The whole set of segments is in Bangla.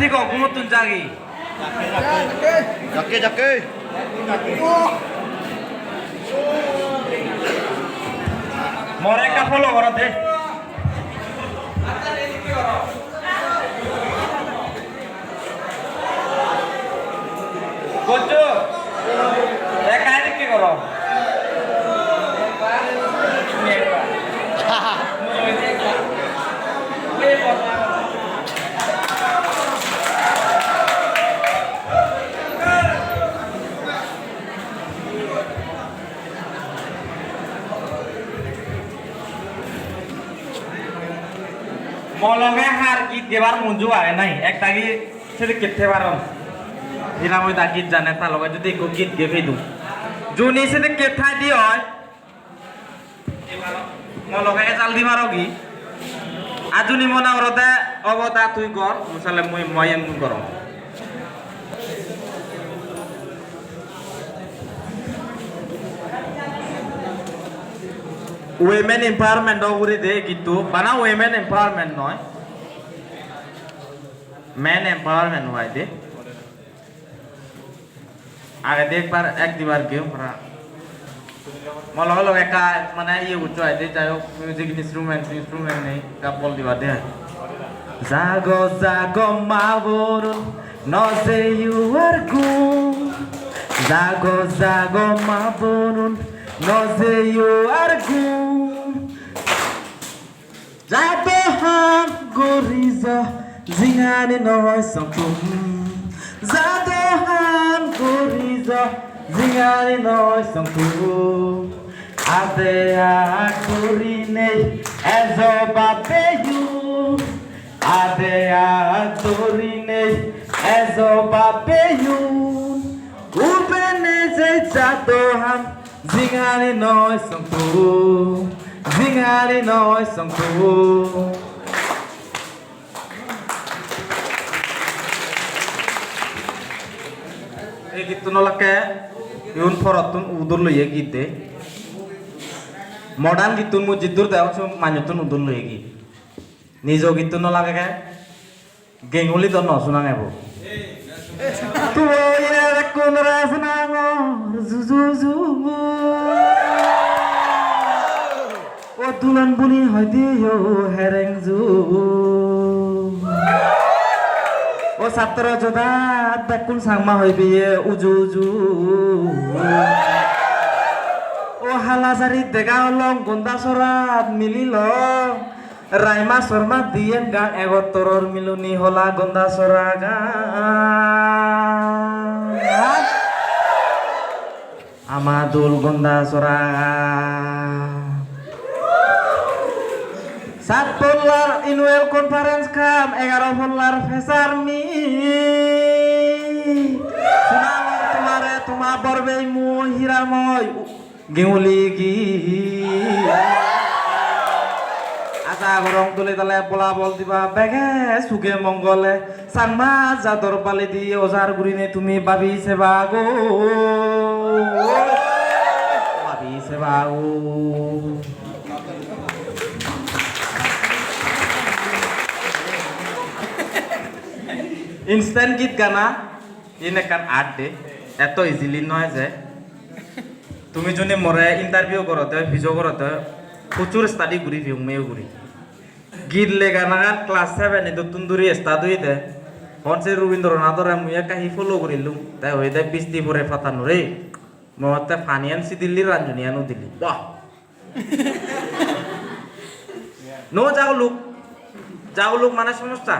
ঠিক অগুমতুন জাগি যাকে যাকে মোর একটা ফলো কর দে গজ্জু একা কি করো মলঙ্গে হার গীত দেবার মঞ্জু আগে নাই একটা কি সেটা কেটে পারম দিলাম ওই দা গীত জানে তার লগে যদি একটু গীত গেফে দিও জুনি সেটা কেঠাই দি হয় মলঙ্গে জাল দি মারো কি আর জুনি মনে করতে অবতা তুই কর মুসালে মই এমন করো women empowerment ওগুলি দে কিন্তু বানা women empowerment নয় men empowerment হয় দে আগে দেখবার এক দিবার কেউ আমরা মলগ লগ একা মানে ইয়ে উচ্চ হয় দে যাই হোক মিউজিক ইনস্ট্রুমেন্ট নেই কাপল দিবা দে জাগো জাগো মাবর নসে ইউ আর গুড জাগো জাগো মাবর নসে ইউ আর গুড জাতো হাম গরিজা জিহানি নয় সকুম জাতো হাম গরিজা জিহানি নয় সকুম আদে আকরি নেই এজো বাপে ইউ আদে আকরি নেই এজো বাপে ইউ উবেনে যে জাতো হাম জিহানি নয় সকুম জিহানি নয় সকুম এই গীত নলাকে ইউন ফরতুন উদুর লইয়ে গীত দে মডার্ন গীতুন মুজিদুর দেও মানতুন উদুর লইয়ে গীত নিজ গীত নলাকে গেঙ্গুলি তো নশুনা নেব তুই কোন রাজনাঙর জুজু ও তুলন বুলি হয় দিও হেরেং জু ও ছাত্র যোধা দেখুন সাংমা হইবি উজু উজু ও হালাজারি দেখা হলং গন্দা সরাত মিলিল রাইমা শর্মা দিয়েন গান এগত্তরর মিলনি হলা গন্দা সরা গান আমাদুল গন্দা সরা সাত পল্লার ইনুয়েল কনফারেন্স খাম 11 পল্লার ফেসার মি সুনামর তোমারে তোমা বরবে মু হীরাময় গেউলি গি আশা গরম তুলে তালে বলা বল দিবা বেগে সুগে মঙ্গলে সানমা জাদর পালে দি ওজার গুরিনে তুমি বাবি সেবা গো বাবি সেবা গো ইনস্ট্যান্ট গীত গানা ইন একান আর্ট দে এত ইজিলি নয় যে তুমি যদি মরে ইন্টারভিউ করতে ভিডিও করতে প্রচুর স্টাডি করি মেয়েও করি গীত লেগা নাগান ক্লাস 7 এ তুন্দুরি স্টার্ট হইতে হনসে রবীন্দ্রনাথর মুই কাহি ফলো করিলুম তাই হইতে বৃষ্টি পরে ফাতানো রে মতে ফানিয়ান সি দিল্লি রাঞ্জনিয়ানো দিল্লি বাহ নো যাওলুক মানে সমস্যা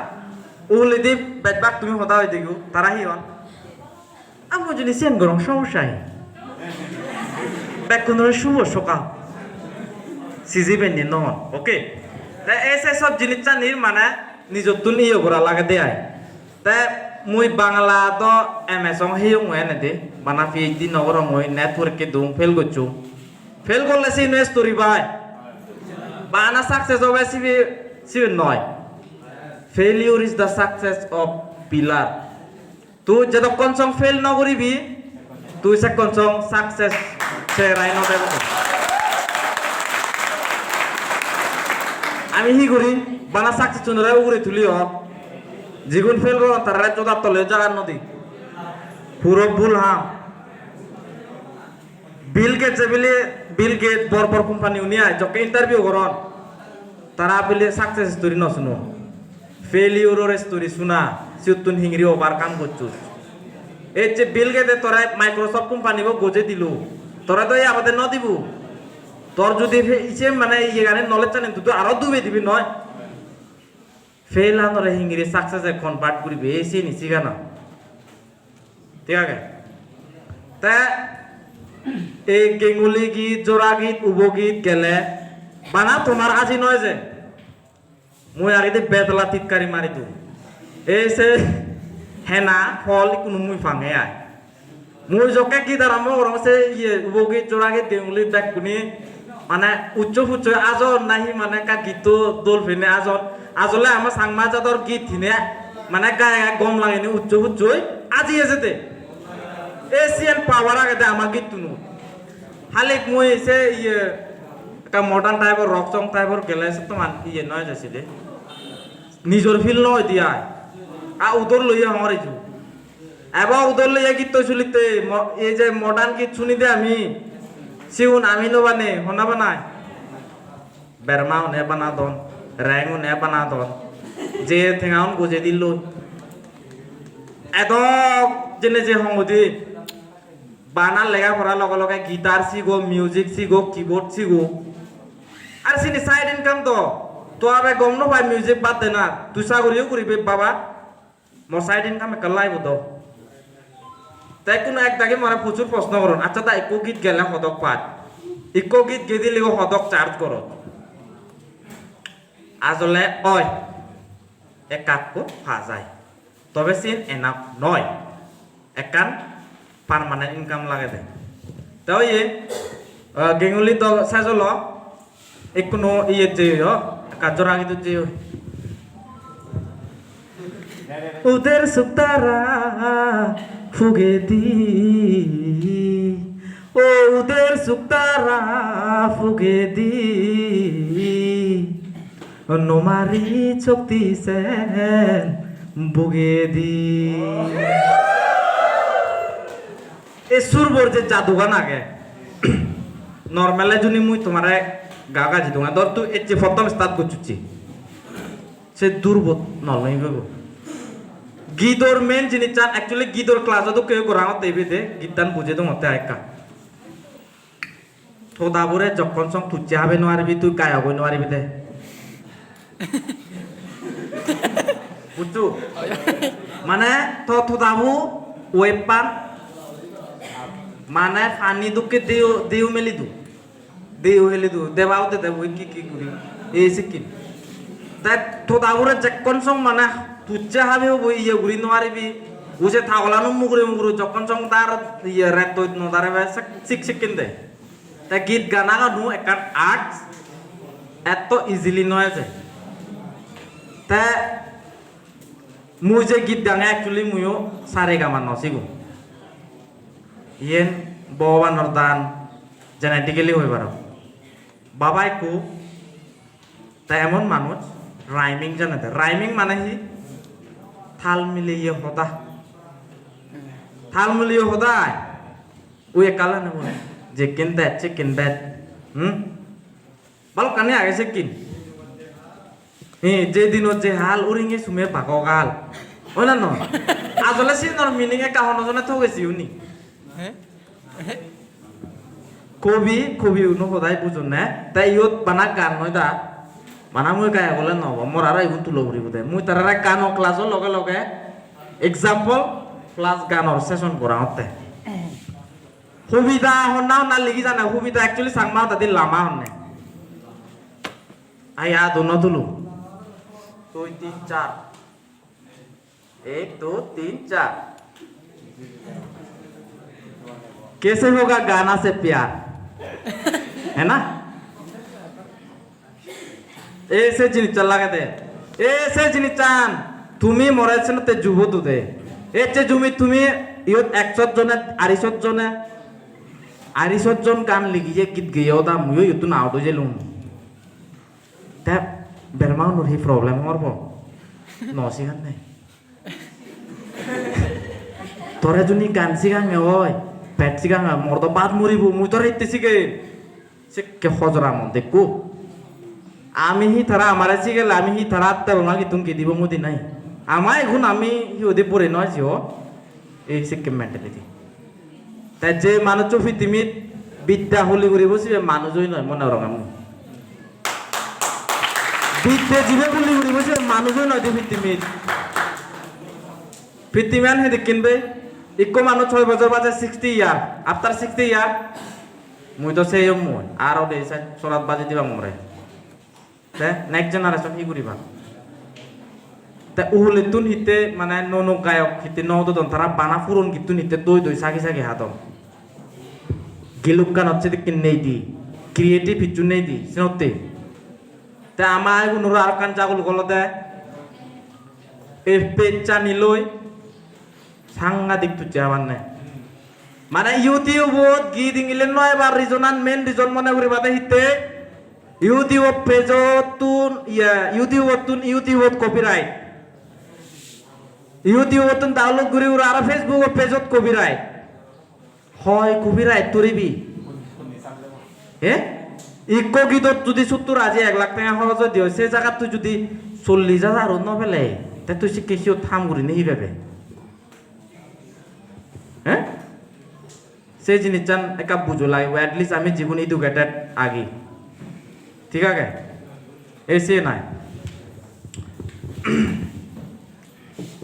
উহলে দি বেদবাক তুমি হতা হই দেখো তারা হিয়ন আমি যদি সেন গরম সমস্যা হি বেকুন শুভ সকাল সিজি বেনি নন ওকে তা এসে সব জিনিস জানির মানে নিজর তুন ইয়ে করা লাগে দেয় তা মুই বাংলা তো এমএসং হিও মুই এনে দে বানা পিএইচডি নগর মুই নেটওয়ার্কে দুম ফেল করছু ফেল করলে সি নো স্টোরি বাই বানা সাকসেস হবে সি নয় failure is the success of pillar তুই যতক্ষণ সং ফেল ন করিবি তুই সেক্ষণ সং সাকসেস সে রাই ন দেব আমি হি করি বানা সাকসেস চুনরে উগরে তুলি হ জিগুন ফেল করো তারা চোদার তলে জাগার নদী পুরো ভুল হাম বিল গেট বড় কোম্পানি উনি আয় যখন ইন্টারভিউ করন তারা বলে সাকসেস স্টোরি ন শুনো ফেলিউরের স্টোরি শোনা সিউতুন হিংরি ওভারকাম করছু এই যে বিল গেটে তোরা মাইক্রোসফট কোম্পানি গজে দিল তোরা তো এই আমাদের ন দিব তোর যদি ইসে মানে ইয়ে গানের নলেজ জানেন তুই তো আরো ডুবে দিবি নয় ফেল আনরে হিংরি সাকসেস কনভার্ট করিবে এসে নিছি গানা ঠিক আছে তা এই গেঙ্গুলি গীত জোড়া গীত উপগীত গেলে বানা তোমার আজি নয় যে মই আগে বেতলা টিটকারি মারি তু এসে হেনা ফল কোনো মুই ফাঙে আয় মুই জকে গীত আরম্ভ করম সে ইয়ে উপগীত জোড়া গীত গেঙ্গুলি ব্যাগ কুনি মানে উচ্চ ফুচ্চ আজন নাহি মানে কা গীত দোল ফেনে আজলে আমার সাংমা জাতর গীত হিনে মানে গায়ে গম লাগেনি উচ্চ ফুচ্চই আজি এসেতে এশিয়ান পাওয়ার আগে আমার গীত তুনু হালিক মই এসে ইয়ে একটা মডার্ন টাইপের রক সং টাইপের গেলে তো মান ইয়ে নয় যাচ্ছিলে নিজের ফিল নয় দিয়া উদর লইয়া আমার এই এবার উদর লইয়া গীত তো শুনিতে এই যে মডার্ন গীত শুনি দে আমি সিউন আমি নো বানে হনা বানায় বেরমাও নে বানা দন র্যাংও নে বানা দন যে থেঙাউন গজে দিল এত জেনে যে হংদি বানার লেখা পড়ার লগে লগে গিটার শিখো মিউজিক শিখো কিবোর্ড শিখো আর সিনি সাইড ইনকাম তো আবে গম ন ভাই মিউজিক বাদ দে না তুই চাকরিও করিবে বাবা মোর সাইড ইনকাম একালাই বুঝ তাই কোনো একটাকে মানে প্রচুর প্রশ্ন করুন আচ্ছা তা ইকো গীত গেলে সদক পাত ইকো গীত গে দিলে সদক চার্জ করো আসলে অয় একাকো ফা যায় তবে সিন এনাফ নয় একান পার্মানেন্ট ইনকাম লাগে দে তাও ইয়ে গেঙ্গুলি তো সাজল কোনো ইয়ে যে কাজর আগে তো যে উদের সুতারা ফুগে দি ও উদের সুতারা ফুগে দি নোমারি চক্তি সেন বুগে দি এই সুরবর যে জাদুগান আগে নর্মালে যদি মুই তোমার গাগা জিদু ধর তুই এর যে প্রথম স্টার্ট করছি সে দুর্বোধ নলমাই পাবো গীতর মেন জিনিস চান অ্যাকচুয়ালি গীতর ক্লাস তো কেউ করা হতে দে গীতান বুঝে তো মতে আয়কা থোদাবরে যখন সং তুচে হবে নোয়ারবি তুই গায় হবই নোয়ারবি দে বুঝছো মানে তো থোদাবু ওয়েপান মানে ফানি দুকে দিও মেলি দিও হেলি দেবাও দে দেব কি করি এই সিকিন তাই থোদাবরে যখন সং মানে তুচে হবে বই ইয়ে ঘুরি নোয়ারবি উসে থাগলানো মুগুরে যখন সং তার ইয়ে রেত দই নদারে সিকিন দে তাই গীত গানা গানু একটা আর্ট এত ইজিলি নয় যে তাই মুই যে গীত গানে অ্যাকচুয়ালি মুইও সারে গামান নসিগো ইয়েন ভগবানের দান জেনেটিক্যালি হয়ে পারো বাবাই কু তা এমন মানুষ রাইমিং জানে রাইমিং মানে কি থাল মিলিয়ে হতা থাল মিলিয়ে হদায় ওই একালা নেব যে কিন দ্যাট চিকেন দ্যাট বাল কানে আগে সে কিন যে দিন যে হাল উরিঙে সুমে ভাগাল ওই না নয় আসলে সিনর মিনিং এ কাহন জনে থ গেছি উনি কবি উনো সদায় বুঝুন না তাই ইয়ত বানা গান নয় দা বানা মই গায়ে বলে নহব মোৰ আৰু এইবোৰ তুলো ঘুৰিব দে মই তাৰ গানৰ ক্লাছৰ লগে লগে এক্সাম্পল প্লাছ গানৰ সেশন কৰাওঁতে সুবিধা হনাও না লিখি জানে সুবিধা একচুয়ালি সাংমা তাদের লামা হনে আয়া दोनों তুলো 2 3 4 1 2 3 4 कैसे होगा गाना से प्यार है ना ऐसे जिनिस चल लगे दे ऐसे जिनिस चान তুমি মরাইছেন তে যুব দুদে এই যে তুমি ইয়ত 100 জনে 250 জনে 250 জন গান লিখিয়ে গীত গেও দা মুই ইয়ত না আউট হইলুম তা বেরমাউন হি প্রবলেম হরব নসিহান নাই তোরা যদি গান শিখাঙে হয় পেট শিখাঙা মোর তো বাদ মরিব মুই তোর হিতে শিখে সে কে হজরা মন দেখু আমি হি তারা আমারে শিখেলে আমি হি তারা আত্মা বলমা কি তুমি দিব মুদি নাই আমার এখন আমি ওদের পড়ে নয় জিও এই শিক্ষা মেন্টালিটি তাই যে মানুষ পৃথিবীত বিদ্যা হলি করে বসে মানুষই নয় মনে রঙাম বিদ্যা জীবে হলি করে বসে মানুষই নয় পৃথিবীত পৃথিবীমান হেঁটে কিনবে ইকো মানুষ 6 বছর বাজে 60 ইয়ার আফটার 60 ইয়ার মুই তো সেই মই আর ওদের সরাত বাজে দিবা মরে নেক্সট জেনারেশন ই করিবা তা উহলে তুন হিতে মানে ননো গায়ক হিতে নদন তারা বানা ফুরন গিতুন হিতে দই সাকি সাকি হাতম গিলুক গান হচ্ছে কিন নেই দি ক্রিয়েটিভ হিচু নেই দি সিনতে তা আমার গুনুর আর কান জাগুল গলতে এ পেচা নিলই সাংঘাতিক তুচে আমার নাই মানে ইউটিউবত গীত ইংলে নয় বা রিজনাল মেন রিজন মনে করি বাদে হিতে ইউটিউব পেজতুন ইউটিউবত কপিরাইট ইউটিউবত ডাউনলোড করি ওরা আর ফেসবুক পেজত কপিরাইট হয় কপিরাইট তরিবি ইকো গীতত যদি 70 আজি 1 লাখ টাকা খরচ দিও সে জায়গা তুই যদি 40,000 ন ফেলে তা তুই সে কেসিও থাম করি নেই ভাবে সেই জিনিস জান একা বুঝো লাগবে এটলিস্ট আমি জীবন এডুকেটেড আগে ঠিক আছে এসে নাই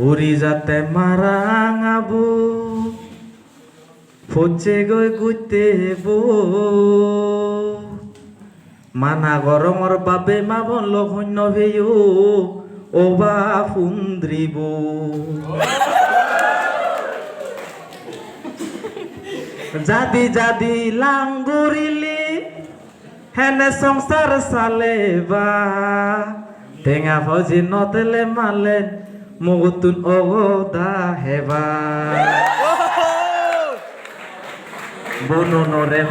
উড়ি যাতে মারাঙাবো ফচে গৈ গুতে বো মানা গরমর বাবে মাবন লঘন্য ভেয়ো ওবা ফুন্দ্রিব জাদি জাদি লাঙ্গুরিলি হেনে সংসার সালেবা টেঙা ফজি নতেলে মালেন মগুতুন অগদা হেবা বনুনরে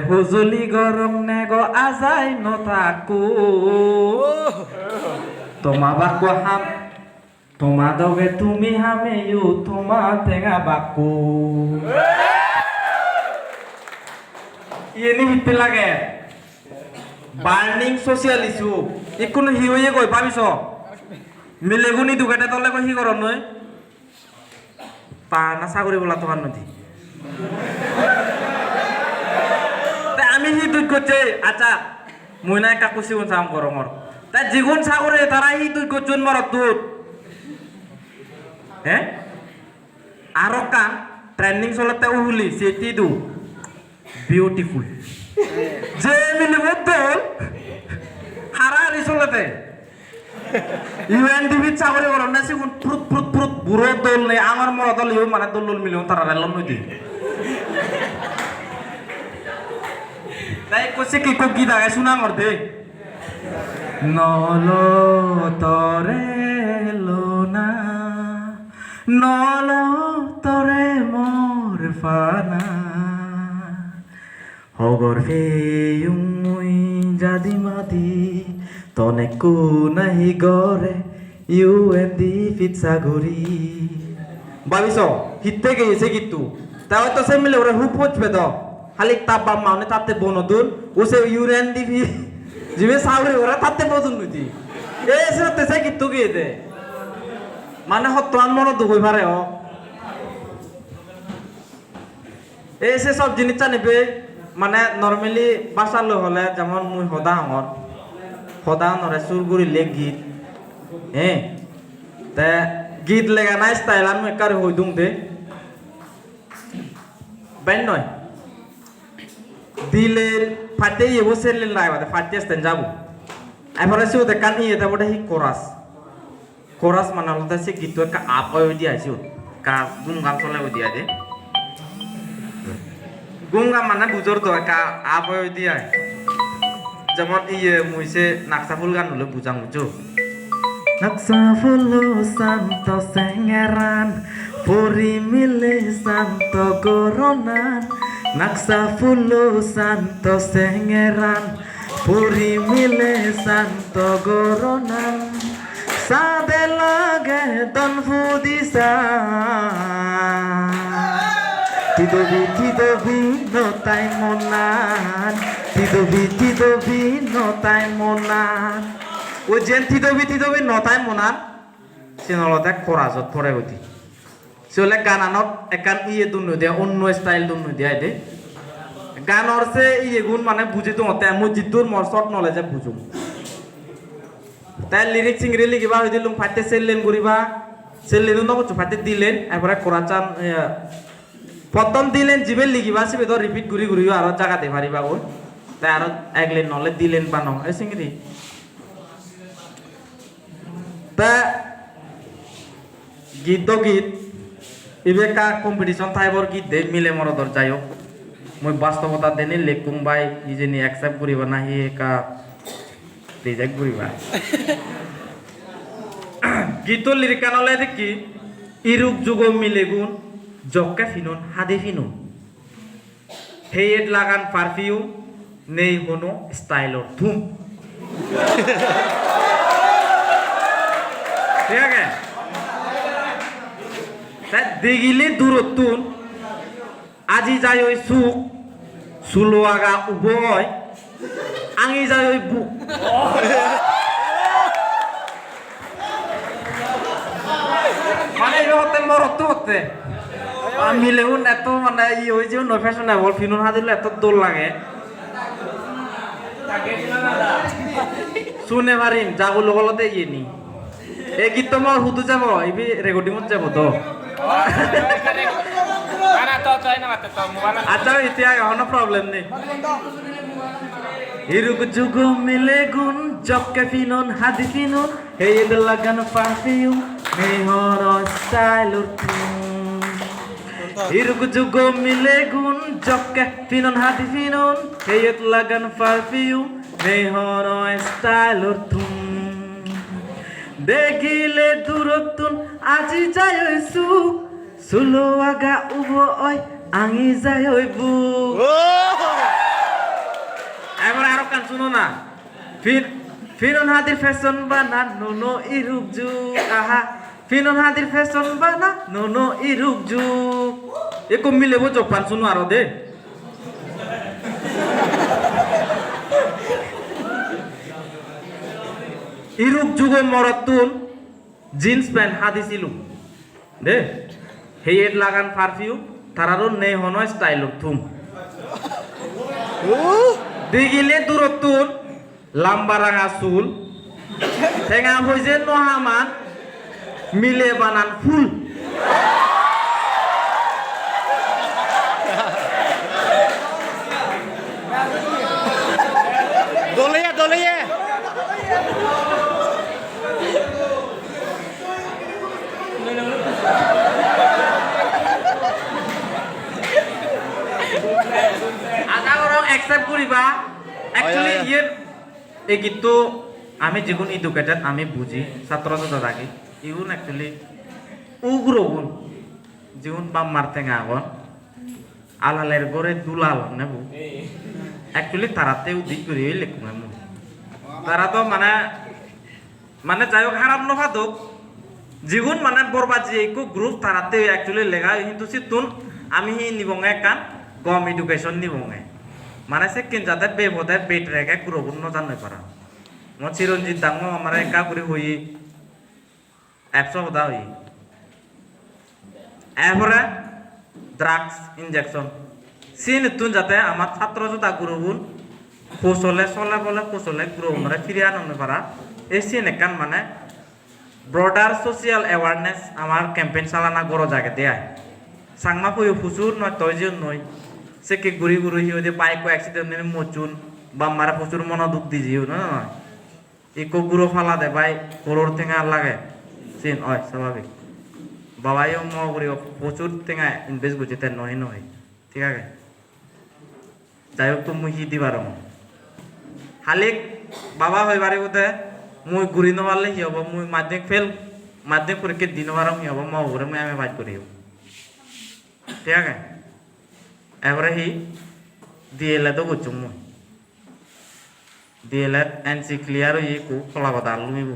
হুজুলি গরম নেগো আজাই নথাকু তোমা বাকু হাম তোমা দগে তুমি হামেয়ু তোমা টেঙা বাকু ইয়ে হিতে লাগে বার্নিং সোশিয়াল ইস্যু ইকুনো হি হয়ে কই ভাবিছ মিলেগুনি দুগাতে তলে কই হি কর নয় পা না চাকরি বলা তোমার নদী আমি হি তুই করছে আচ্ছা মই না কাকু সিগুন চাম গরমর তাই যিগুন চাকরি তারা হি তুই করছুন মর দুধ আরো কান ট্রেন্ডিং চলতে উহুলি সেটি দু বিউটিফুল যে মিলে বদল হারাহারি চলতে ইউএনডিবি চাকরি করো না সিগুন ফুরুত ফুরুত ফুরুত বুড়ো দল নেই আমার মর দল ইউ মানে দল মিলিও তারা রেলম নদী তাই কইছে কি কো গীত আগে শুনা মর দে নল তরে লোনা নল তরে মোর ফানা হগর ফেয়ুং মুই জাদি মাদি তনেকু নাহি গরে ইউএনডি ফিটসাগরি ভাবিছ হিতে গেছে কিন্তু তাও তো সে মিলে ওরা হুপ পচবে তো খালি তাপ বাম মানে তাতে বনদুন ওসে ইউএনডি জিবে সাউরে ওরা তাতে বদুন নতি এসে তেসে কিন্তু গিয়ে দে মানে হত্যান মন দুঃখ পারে এসে সব জিনিস জানিবে মানে নর্মালি বাসালো হলে যেমন মুই সদা নরে সুরগুড়ি লেগ গীত তে গীত লেগা নাই স্টাইল আমি একারে হই দুং দে বেন নয় দিলের ফাটে ইয়ে সেলিল নাই বাদে ফাটে আসতেন যাবো এবারে সে ওদের কান ইয়ে তারপরে হি কোরাস মানে হলো সে গীত একটা আপয় দিয়ে আইসি কা গুম গান চলে দিয়া দে গুম গান মানে বুঝর তো একটা আপয় দিয়ে যেমন ইয়ে মুইসে নাকসা ফুল গান হলো বুঝাং বুঝো নাকসা ফুলো শান্ত সেঙ্গেরান পরি মিলে শান্ত গরনান নাকসা ফুলো শান্ত সেঙ্গেরান পরি মিলে শান্ত গরনান সাদে লাগে দনফুদিসা তিদবি নতাই মনান তিদবি নতাই মনান ওই যেন তিদবি নতাই মনান সিনলতে খরাজত পড়ে গতি সিলে গানানত একান ইয়ে দুনু দিয়ে অন্য স্টাইল দুনু দিয়ে দে গানর সে ইয়ে গুণ মানে বুঝি তো মতে মই জিতুর মর শর্ট নলেজে বুঝুম তাই লিরিক চিংড়ি লিখিবা হই দিলুম ফাইতে সেললেন গুরিবা সেললেন ন কিছু ফাইতে দিলেন এবারে কোরাচান প্রথম দিলেন জিবে লিখিবা সিবে তো রিপিট ঘুরি ঘুরিও আর জায়গাতে পারিবা ওর তাই আর একলেন নলে দিলেন বানো এ চিংড়ি তা গীত ইবে কা কম্পিটিশন থাইবর গীত দে মিলে মরদর যাই হোক মই বাস্তবতা দেনে লেকুম বাই ইজেনি অ্যাকসেপ্ট করিবা না হি কা রিজেক্ট করিবা গীত লিরিকানলে দেখি ইরুক যুগ মিলে গুণ জক্কা ফিনুন হাদে ফিনুন হেড লাগান পারফিউম নেই হনো স্টাইলর ধুম ঠিক আছে তাই দেখিলে দূরত্বন আজি যাই ওই সুখ সুলো আগা উভয় আঙি যাই ওই বুক মানে হতে মরতে হতে মিলেউন এত মানে ই ওই যে নয় ফ্যাশনেবল ফিনুন হাদিলে এত দোল লাগে শুনে পারিম যাগুলো বলতে ইয়ে নি এই গীত তোমার হুদু যাব ইবি রেকর্ডিংত যাব তো আচ্ছা ইতিয়া কোনো প্রবলেম নেই হিরুক যুগ মিলে গুণ জবকে ফিনুন হাদি ফিনুন হেদ লাগান পারফিউম মেহর স্টাইলর হিরুক যুগ মিলে গুণ জবকে ফিনুন হাদি ফিনুন হেদ লাগান পারফিউম মেহর স্টাইলর দেখিলে দূরত্বন আজি যায় ওই সুখ সুলো আগা উব ওই আঙি যায় ওই বুক এবার আরো কান শুনো না ফিরন হাদির ফ্যাশন বানা নোনো ইরুক যুগ আহা ফিরন হাদির ফ্যাশন বানা নোনো ইরুক যুগ একো মিলে বো জপান শুনো আরো দে ইরুক যুগে মরতুন জিন্স প্যান্ট হাদিছিলু দে হেড লাগান পারফিউম তারারও নেই হনো স্টাইলর থুম দেখিলে দূরত্বন লাম্বা রাঙা চুল ঠেঙা হয়েছে নহামান মিলে বানান ফুল দলিয়ে আধা গরম অ্যাকসেপ্ট করিবা অ্যাকচুয়ালি ইয়ে এই গীতটো আমি যিগুণ এডুকেটেড আমি বুঝি ছাত্র ছাত্র থাকি ইগুণ অ্যাকচুয়ালি উগ্র গুণ যিগুণ বাম মারতেঙা আগন আলালের গড়ে দুলাল নেবু অ্যাকচুয়ালি তারাতেও দিক করি লেখুন এমন তারা তো মানে মানে যাই হোক খারাপ নভাদক যিগুণ মানে বরবাদ যে একো গ্রুপ তারাতে অ্যাকচুয়ালি লেখা কিন্তু সিতুন আমি নিবঙে কান কম এডুকেশন নিবঙে মানে সে কিন যাতে বেবদে বেট রেখে গুরুগুণ জানতে পারা মই চিরঞ্জিত দাঙ্গ আমার একা করে হই একশো হদা হই এরপরে ড্রাগস ইনজেকশন সিন তুন যাতে আমার ছাত্র জোতা গুরুগুণ কৌশলে চলে বলে কৌশলে গুরুগুণরে ফিরিয়ে আনতে পারা এই সিন একান মানে ব্রডার সোশিয়াল অ্যাওয়ারনেস আমার ক্যাম্পেইন চালানা গড় জাগে দেয় সাংমা কই প্রচুর নয় তয়জন নয় সে কে ঘুরি ঘুরি হিও বাইক অ্যাক্সিডেন্ট মচুন বা মারা প্রচুর মন দুঃখ দিজিও নয় ইকো গুরু ফালা দে ভাই করোর টেঙা লাগে সিন হয় স্বাভাবিক বাবাইও ম করি প্রচুর টেঙা ইনভেস্ট করছে তাই নয় নয় ঠিক আছে যাই হোক তো মুই হি দিবার হালিক বাবা হয়ে বাড়ি বোধে মুই ঘুরি নবারলে হি হব মুই মাধ্যমিক ফেল মাধ্যমিক পরীক্ষা দিন বারম হি হব মা ঘুরে মুই আমি বাইট করি ঠিক আছে এবারে হি ডিএলএ তো করছো মুই ডিএলএ এনসি ক্লিয়ার হই কু খোলা কথা লুমিব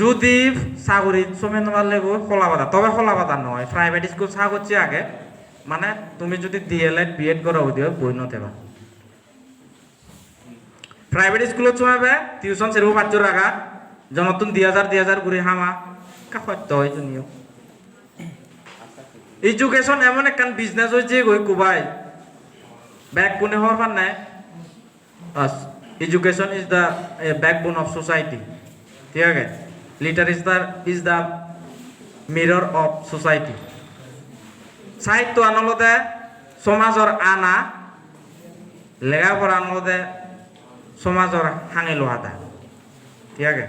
যদি চাকরিত সময় নেওয়ার লেগো খোলা বাধা, তবে খোলা বাধা নয়, প্রাইভেট স্কুল চা করছি আগে, মানে তুমি যদি ডিএলএড বিএড করা দিও বই নথেবা প্রাইভেট স্কুলত চমাবে টিউশন সেরকম পাঁচজোর রাখা জনতুন 2000 করে হামা কাপড় হয় জুনিও এডুকেশন এমন একখান বিজনেস হয়েছে গই কুবাই ব্যাক কোনে হওয়ার পার নাই education is the backbone of society ঠিক আছে litre is the mirror of society সাহিত্য আনলতে সমাজৰ আনা লেখাপড়া আনলতে সমাজৰ হাঙি লোহাটা ঠিক আছে